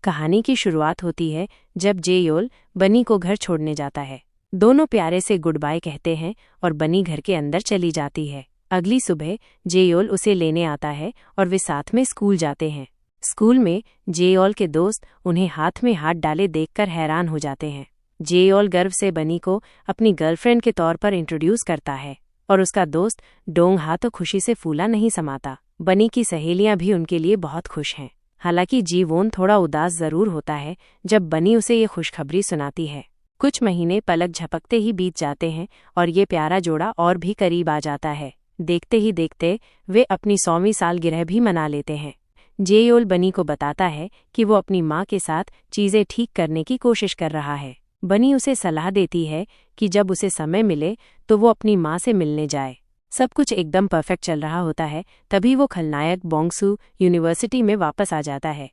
कहानी की शुरुआत होती है जब जेयोल बनी को घर छोड़ने जाता है। दोनों प्यारे से गुड बाय कहते हैं और बनी घर के अंदर चली जाती है। अगली सुबह जेयोल उसे लेने आता है और वे साथ में स्कूल जाते हैं। स्कूल में जेयोल के दोस्त उन्हें हाथ में हाथ डाले देखकर हैरान हो जाते हैं। जेयोल गर्व से बनी को अपनी गर्लफ्रेंड के तौर पर इंट्रोड्यूस करता है और उसका दोस्त डोंगहा तो खुशी से फूला नहीं समाता। बनी की सहेलियां भी उनके लिए बहुत खुश हैं। हालांकि जीवोन थोड़ा उदास जरूर होता है जब बनी उसे ये खुशखबरी सुनाती है। कुछ महीने पलक झपकते ही बीत जाते हैं और ये प्यारा जोड़ा और भी करीब आ जाता है। देखते ही देखते वे अपनी 100वीं सालगिरह भी मना लेते हैं। जेयोल बनी को बताता है कि वो अपनी माँ के साथ चीज़ें ठीक करने की कोशिश कर रहा है। बनी उसे सलाह देती है कि जब उसे समय मिले तो वो अपनी माँ से मिलने जाए। सब कुछ एकदम परफेक्ट चल रहा होता है, तभी वो खलनायक बोंगसू यूनिवर्सिटी में वापस आ जाता है।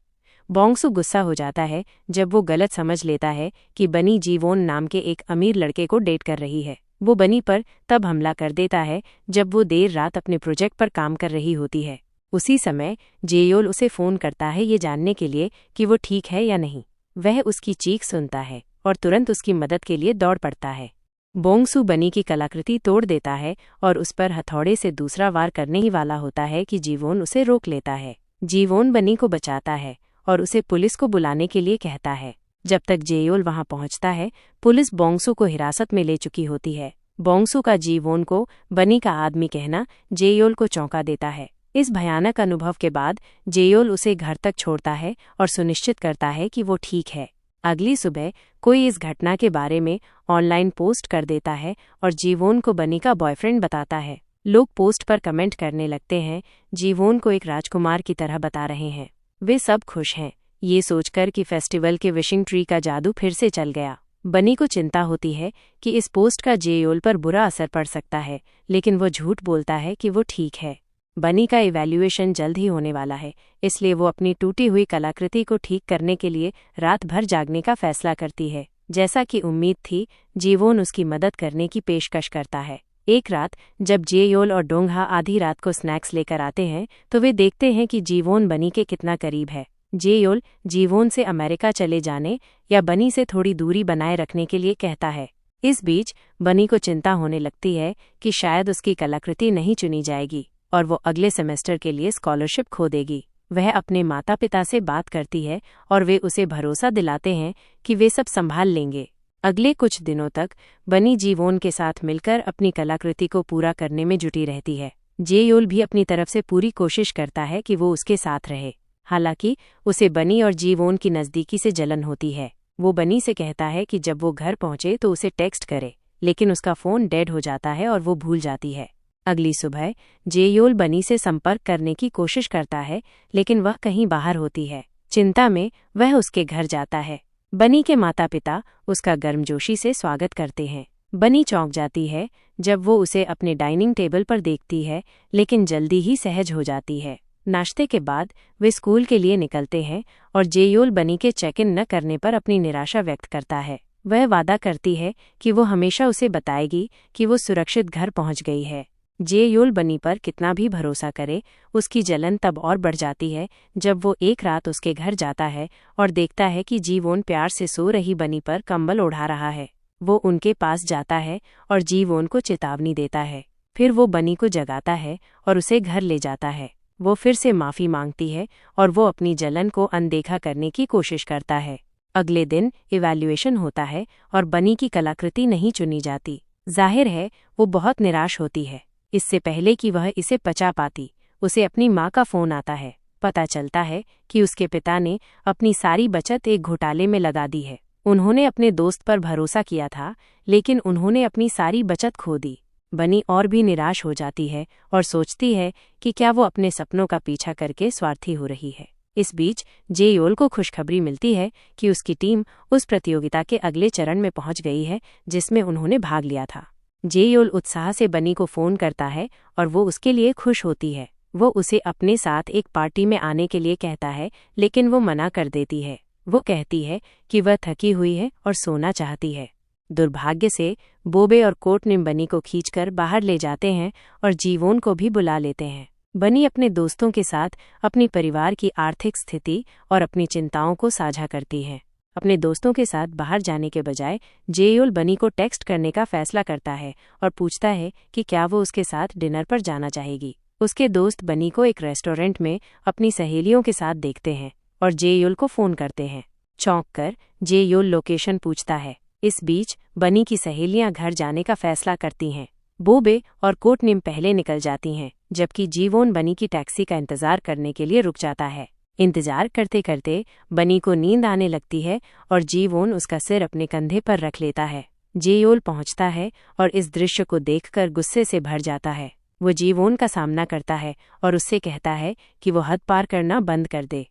बोंगसू गुस्सा हो जाता है जब वो गलत समझ लेता है कि बनी जीवोन नाम के एक अमीर लड़के को डेट कर रही है। वो बनी पर तब हमला कर देता है जब वो देर रात अपने प्रोजेक्ट पर काम कर रही होती है। उसी समय जेयोल उसे फ़ोन करता है ये जानने के लिए कि वो ठीक है या नहीं। वह उसकी चीख सुनता है और तुरंत उसकी मदद के लिए दौड़ पड़ता है। बोंगसू बनी की कलाकृति तोड़ देता है और उस पर हथौड़े से दूसरा वार करने ही वाला होता है कि जीवोन उसे रोक लेता है। जीवोन बनी को बचाता है और उसे पुलिस को बुलाने के लिए कहता है। जब तक जेयोल वहां पहुंचता है, पुलिस बोंगसू को हिरासत में ले चुकी होती है। बोंगसू का जीवोन को बनी का आदमी कहना जेयोल को चौंका देता है। इस भयानक अनुभव के बाद जेयोल उसे घर तक छोड़ता है और सुनिश्चित करता है कि वो ठीक है। अगली सुबह कोई इस घटना के बारे में ऑनलाइन पोस्ट कर देता है और जीवोन को बनी का बॉयफ्रेंड बताता है। लोग पोस्ट पर कमेंट करने लगते हैं, जीवोन को एक राजकुमार की तरह बता रहे हैं। वे सब खुश हैं, ये सोचकर कि फेस्टिवल के विशिंग ट्री का जादू फिर से चल गया। बनी को चिंता होती है कि इस पोस्ट का जेयोल पर बुरा असर पड़ सकता है, लेकिन वो झूठ बोलता है कि वो ठीक है। बनी का इवैल्यूएशन जल्द ही होने वाला है, इसलिए वो अपनी टूटी हुई कलाकृति को ठीक करने के लिए रात भर जागने का फैसला करती है। जैसा कि उम्मीद थी, जीवोन उसकी मदद करने की पेशकश करता है। एक रात जब जेयोल और डोंगहा आधी रात को स्नैक्स लेकर आते हैं तो वे देखते हैं कि जीवोन बनी के कितना करीब है। जेयोल जीवोन से अमेरिका चले जाने या बनी से थोड़ी दूरी बनाए रखने के लिए कहता है। इस बीच बनी को चिंता होने लगती है कि शायद उसकी कलाकृति नहीं चुनी जाएगी और वो अगले सेमेस्टर के लिए स्कॉलरशिप खो देगी। वह अपने माता पिता से बात करती है और वे उसे भरोसा दिलाते हैं कि वे सब संभाल लेंगे। अगले कुछ दिनों तक बनी जीवोन के साथ मिलकर अपनी कलाकृति को पूरा करने में जुटी रहती है। जेयोल भी अपनी तरफ से पूरी कोशिश करता है कि वो उसके साथ रहे। हालांकि उसे बनी और जीवोन की नज़दीकी से जलन होती है। वो बनी से कहता है कि जब वो घर पहुंचे तो उसे टेक्स्ट करे, लेकिन उसका फ़ोन डेड हो जाता है और वो भूल जाती है। अगली सुबह जेयोल बनी से संपर्क करने की कोशिश करता है, लेकिन वह कहीं बाहर होती है। चिंता में वह उसके घर जाता है। बनी के माता पिता उसका गर्मजोशी से स्वागत करते हैं। बनी चौंक जाती है जब वो उसे अपने डाइनिंग टेबल पर देखती है, लेकिन जल्दी ही सहज हो जाती है। नाश्ते के बाद वे स्कूल के लिए निकलते हैं और जेयोल बनी के चेक इन न करने पर अपनी निराशा व्यक्त करता है। वह वादा करती है कि वो हमेशा उसे बताएगी कि वो सुरक्षित घर पहुंच गई है। जेयोल बनी पर कितना भी भरोसा करे, उसकी जलन तब और बढ़ जाती है जब वो एक रात उसके घर जाता है और देखता है कि जीवोन प्यार से सो रही बनी पर कंबल ओढ़ा रहा है। वो उनके पास जाता है और जीवोन को चेतावनी देता है। फिर वो बनी को जगाता है और उसे घर ले जाता है। वो फिर से माफ़ी मांगती है और वो अपनी जलन को अनदेखा करने की कोशिश करता है। अगले दिन इवैल्यूएशन होता है और बनी की कलाकृति नहीं चुनी जाती। जाहिर है वो बहुत निराश होती है। इससे पहले कि वह इसे पचा पाती, उसे अपनी माँ का फ़ोन आता है। पता चलता है कि उसके पिता ने अपनी सारी बचत एक घोटाले में लगा दी है। उन्होंने अपने दोस्त पर भरोसा किया था, लेकिन उन्होंने अपनी सारी बचत खो दी। बनी और भी निराश हो जाती है और सोचती है कि क्या वो अपने सपनों का पीछा करके स्वार्थी हो रही है। इस बीच जेयोल को खुशखबरी मिलती है कि उसकी टीम उस प्रतियोगिता के अगले चरण में पहुंच गई है जिसमें उन्होंने भाग लिया था। जेयोल उत्साह से बनी को फ़ोन करता है और वो उसके लिए खुश होती है। वो उसे अपने साथ एक पार्टी में आने के लिए कहता है, लेकिन वो मना कर देती है। वो कहती है कि वह थकी हुई है और सोना चाहती है। दुर्भाग्य से बोबे और कोर्टने बनी को खींचकर बाहर ले जाते हैं और जीवोन को भी बुला लेते हैं। बनी अपने दोस्तों के साथ अपनी परिवार की आर्थिक स्थिति और अपनी चिंताओं को साझा करती है। अपने दोस्तों के साथ बाहर जाने के बजाय जेयोल बनी को टेक्स्ट करने का फैसला करता है और पूछता है कि क्या वो उसके साथ डिनर पर जाना चाहेगी। उसके दोस्त बनी को एक रेस्टोरेंट में अपनी सहेलियों के साथ देखते हैं और जेयोल को फोन करते हैं। चौंक कर जेयोल लोकेशन पूछता है। इस बीच बनी की सहेलियां घर जाने का फैसला करती हैं। बोबे और कोटनिम पहले निकल जाती हैं, जबकि जीवोन बनी की टैक्सी का इंतजार करने के लिए रुक जाता है। इंतजार करते करते बनी को नींद आने लगती है और जीवोन उसका सिर अपने कंधे पर रख लेता है। जेयोल पहुंचता है और इस दृश्य को देखकर गुस्से से भर जाता है। वो जीवोन का सामना करता है और उससे कहता है कि वो हद पार करना बंद कर दे।